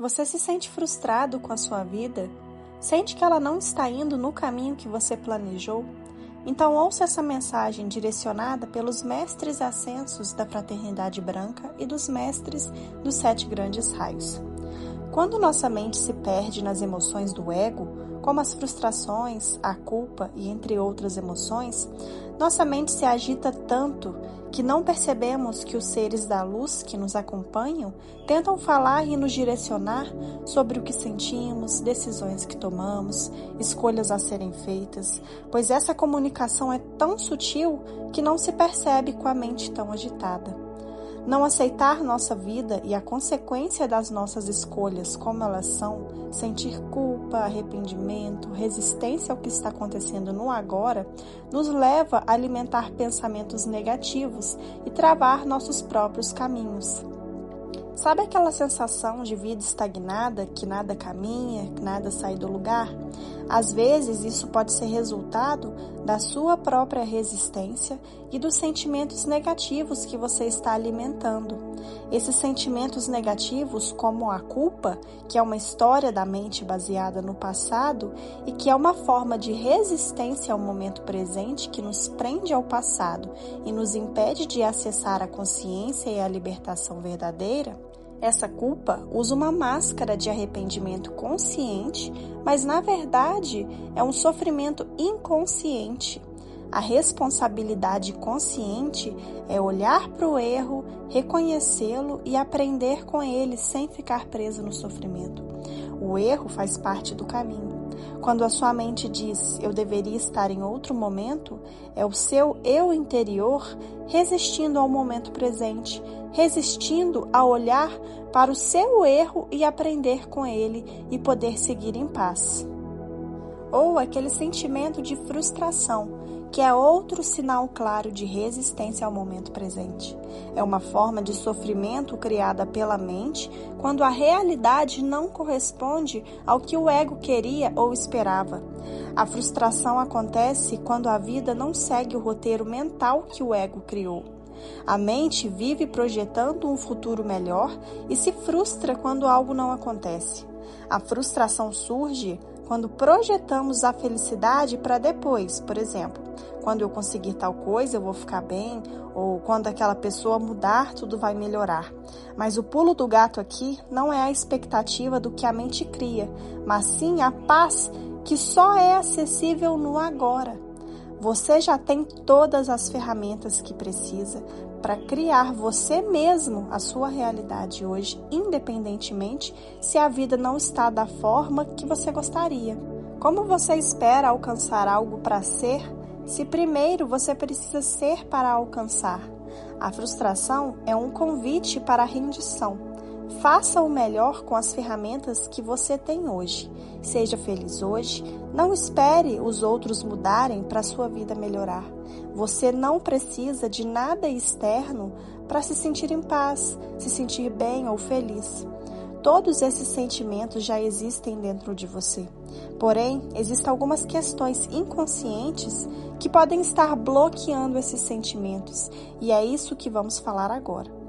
Você se sente frustrado com a sua vida? Sente que ela não está indo no caminho que você planejou? Então ouça essa mensagem direcionada pelos mestres ascensos da Fraternidade Branca e dos mestres dos 7 grandes raios. Quando nossa mente se perde nas emoções do ego, como as frustrações, a culpa e entre outras emoções, nossa mente se agita tanto que não percebemos que os seres da luz que nos acompanham tentam falar e nos direcionar sobre o que sentimos, decisões que tomamos, escolhas a serem feitas, pois essa comunicação é tão sutil que não se percebe com a mente tão agitada. Não aceitar nossa vida e a consequência das nossas escolhas como elas são, sentir culpa, arrependimento, resistência ao que está acontecendo no agora, nos leva a alimentar pensamentos negativos e travar nossos próprios caminhos. Sabe aquela sensação de vida estagnada, que nada caminha, que nada sai do lugar? Às vezes, isso pode ser resultado da sua própria resistência e dos sentimentos negativos que você está alimentando. Esses sentimentos negativos, como a culpa, que é uma história da mente baseada no passado e que é uma forma de resistência ao momento presente que nos prende ao passado e nos impede de acessar a consciência e a libertação verdadeira, essa culpa usa uma máscara de arrependimento consciente, mas na verdade é um sofrimento inconsciente. A responsabilidade consciente é olhar para o erro, reconhecê-lo e aprender com ele sem ficar preso no sofrimento. O erro faz parte do caminho. Quando a sua mente diz, eu deveria estar em outro momento, é o seu eu interior resistindo ao momento presente, resistindo a olhar para o seu erro e aprender com ele e poder seguir em paz. Ou aquele sentimento de frustração, que é outro sinal claro de resistência ao momento presente. É uma forma de sofrimento criada pela mente quando a realidade não corresponde ao que o ego queria ou esperava. A frustração acontece quando a vida não segue o roteiro mental que o ego criou. A mente vive projetando um futuro melhor e se frustra quando algo não acontece. A frustração surge quando projetamos a felicidade para depois, por exemplo, quando eu conseguir tal coisa eu vou ficar bem, ou quando aquela pessoa mudar tudo vai melhorar. Mas o pulo do gato aqui não é a expectativa do que a mente cria, mas sim a paz que só é acessível no agora. Você já tem todas as ferramentas que precisa para criar você mesmo a sua realidade hoje, independentemente se a vida não está da forma que você gostaria. Como você espera alcançar algo para ser, se primeiro você precisa ser para alcançar? A frustração é um convite para a rendição. Faça o melhor com as ferramentas que você tem hoje. Seja feliz hoje. Não espere os outros mudarem para a sua vida melhorar. Você não precisa de nada externo para se sentir em paz, se sentir bem ou feliz. Todos esses sentimentos já existem dentro de você. Porém, existem algumas questões inconscientes que podem estar bloqueando esses sentimentos. E é isso que vamos falar agora.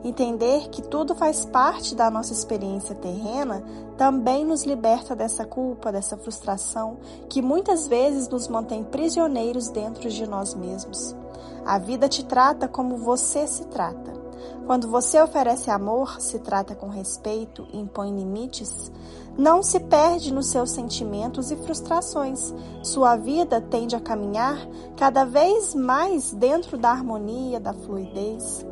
Entender que tudo faz parte da nossa experiência terrena também nos liberta dessa culpa, dessa frustração, que muitas vezes nos mantém prisioneiros dentro de nós mesmos. A vida te trata como você se trata. Quando você oferece amor, se trata com respeito e impõe limites, não se perde nos seus sentimentos e frustrações. Sua vida tende a caminhar cada vez mais dentro da harmonia, da fluidez.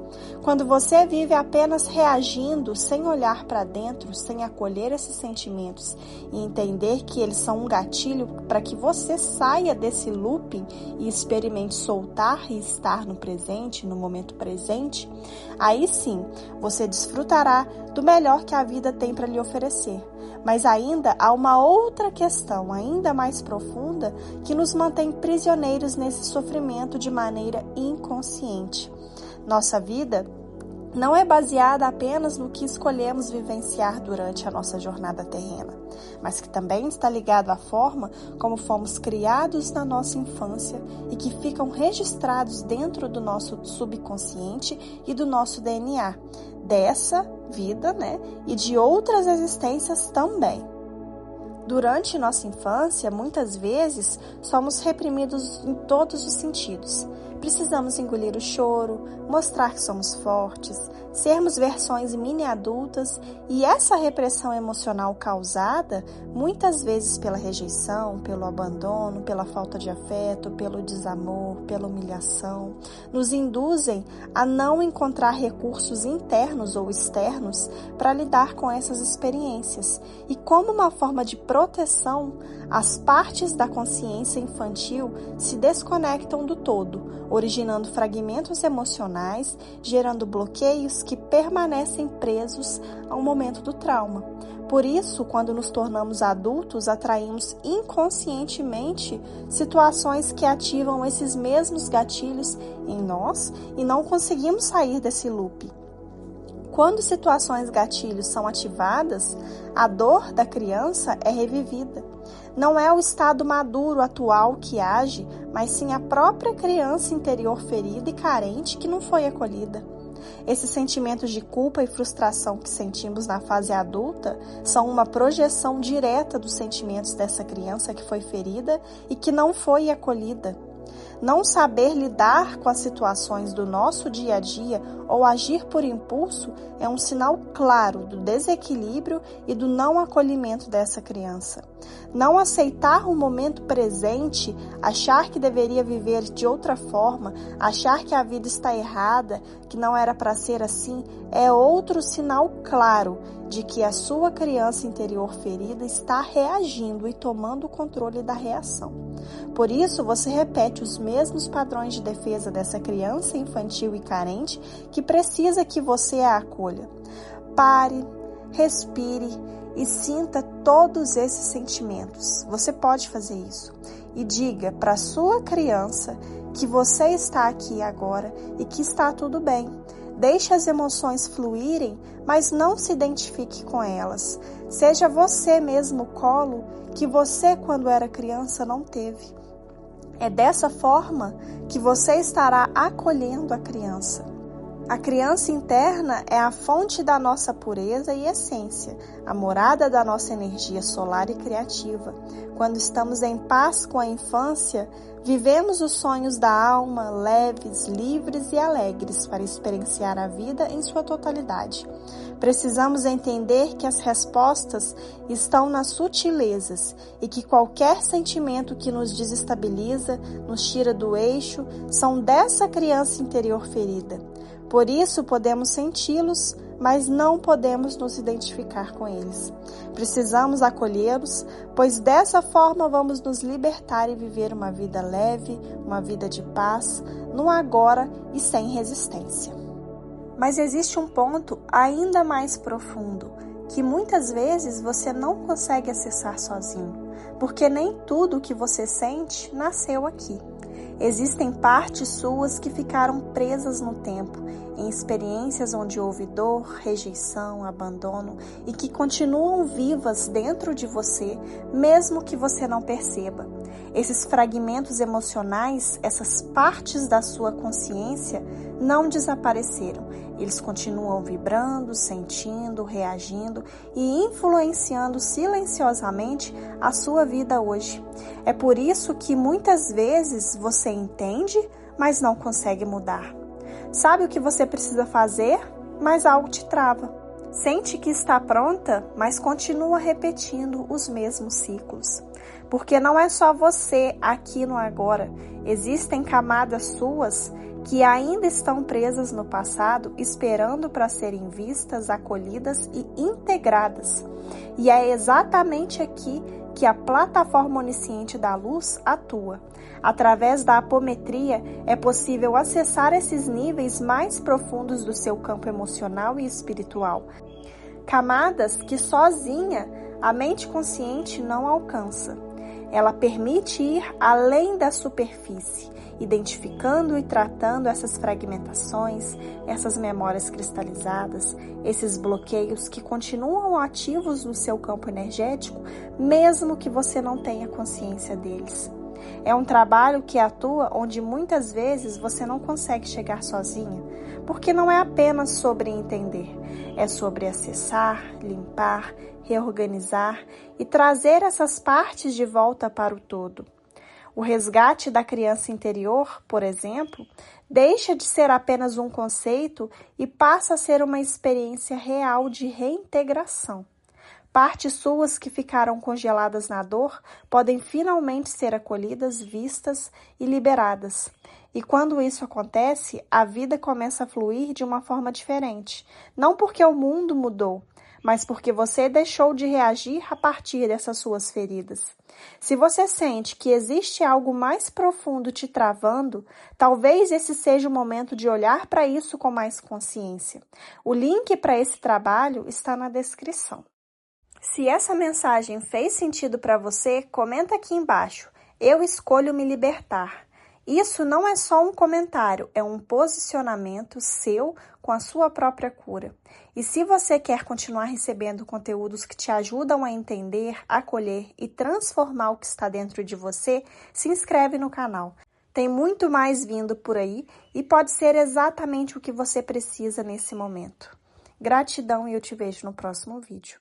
Quando você vive apenas reagindo, sem olhar para dentro, sem acolher esses sentimentos e entender que eles são um gatilho para que você saia desse looping e experimente soltar e estar no presente, no momento presente, aí sim você desfrutará do melhor que a vida tem para lhe oferecer. Mas ainda há uma outra questão, ainda mais profunda, que nos mantém prisioneiros nesse sofrimento de maneira inconsciente. Nossa vida não é baseada apenas no que escolhemos vivenciar durante a nossa jornada terrena, mas que também está ligado à forma como fomos criados na nossa infância e que ficam registrados dentro do nosso subconsciente e do nosso DNA, dessa vida, e de outras existências também. Durante nossa infância, muitas vezes, somos reprimidos em todos os sentidos. Precisamos engolir o choro, mostrar que somos fortes, sermos versões mini-adultas, e essa repressão emocional causada, muitas vezes pela rejeição, pelo abandono, pela falta de afeto, pelo desamor, pela humilhação, nos induzem a não encontrar recursos internos ou externos para lidar com essas experiências. E como uma forma de proteção, as partes da consciência infantil se desconectam do todo, originando fragmentos emocionais, gerando bloqueios que permanecem presos ao momento do trauma. Por isso, quando nos tornamos adultos, atraímos inconscientemente situações que ativam esses mesmos gatilhos em nós e não conseguimos sair desse loop. Quando situações gatilhos são ativadas, a dor da criança é revivida. Não é o estado maduro atual que age, mas sim a própria criança interior ferida e carente que não foi acolhida. Esses sentimentos de culpa e frustração que sentimos na fase adulta são uma projeção direta dos sentimentos dessa criança que foi ferida e que não foi acolhida. Não saber lidar com as situações do nosso dia a dia ou agir por impulso é um sinal claro do desequilíbrio e do não acolhimento dessa criança. Não aceitar o momento presente, achar que deveria viver de outra forma, achar que a vida está errada, que não era para ser assim, é outro sinal claro de que a sua criança interior ferida está reagindo e tomando o controle da reação. Por isso, você repete os mesmos padrões de defesa dessa criança infantil e carente que precisa que você a acolha. Pare, respire e sinta todos esses sentimentos. Você pode fazer isso. E diga para a sua criança que você está aqui agora e que está tudo bem. Deixe as emoções fluírem, mas não se identifique com elas. Seja você mesmo o colo que você, quando era criança, não teve. É dessa forma que você estará acolhendo a criança. A criança interna é a fonte da nossa pureza e essência, a morada da nossa energia solar e criativa. Quando estamos em paz com a infância, vivemos os sonhos da alma, leves, livres e alegres para experienciar a vida em sua totalidade. Precisamos entender que as respostas estão nas sutilezas e que qualquer sentimento que nos desestabiliza, nos tira do eixo, são dessa criança interior ferida. Por isso, podemos senti-los, mas não podemos nos identificar com eles. Precisamos acolhê-los, pois dessa forma vamos nos libertar e viver uma vida leve, uma vida de paz, no agora e sem resistência. Mas existe um ponto ainda mais profundo, que muitas vezes você não consegue acessar sozinho, porque nem tudo o que você sente nasceu aqui. Existem partes suas que ficaram presas no tempo, em experiências onde houve dor, rejeição, abandono e que continuam vivas dentro de você, mesmo que você não perceba. Esses fragmentos emocionais, essas partes da sua consciência, não desapareceram. Eles continuam vibrando, sentindo, reagindo e influenciando silenciosamente a sua vida hoje. É por isso que muitas vezes você entende, mas não consegue mudar. Sabe o que você precisa fazer, mas algo te trava. Sente que está pronta, mas continua repetindo os mesmos ciclos. Porque não é só você aqui no agora. Existem camadas suas que ainda estão presas no passado, esperando para serem vistas, acolhidas e integradas. E é exatamente aqui que a plataforma onisciente da luz atua. Através da apometria, é possível acessar esses níveis mais profundos do seu campo emocional e espiritual. Camadas que sozinha a mente consciente não alcança. Ela permite ir além da superfície identificando e tratando essas fragmentações, essas memórias cristalizadas, esses bloqueios que continuam ativos no seu campo energético, mesmo que você não tenha consciência deles. É um trabalho que atua onde muitas vezes você não consegue chegar sozinha, porque não é apenas sobre entender, é sobre acessar, limpar, reorganizar e trazer essas partes de volta para o todo. O resgate da criança interior, por exemplo, deixa de ser apenas um conceito e passa a ser uma experiência real de reintegração. Partes suas que ficaram congeladas na dor podem finalmente ser acolhidas, vistas e liberadas. E quando isso acontece, a vida começa a fluir de uma forma diferente. Não porque o mundo mudou, mas porque você deixou de reagir a partir dessas suas feridas. Se você sente que existe algo mais profundo te travando, talvez esse seja o momento de olhar para isso com mais consciência. O link para esse trabalho está na descrição. Se essa mensagem fez sentido para você, comenta aqui embaixo. Eu escolho me libertar. Isso não é só um comentário, é um posicionamento seu com a sua própria cura. E se você quer continuar recebendo conteúdos que te ajudam a entender, acolher e transformar o que está dentro de você, se inscreve no canal. Tem muito mais vindo por aí e pode ser exatamente o que você precisa nesse momento. Gratidão e eu te vejo no próximo vídeo.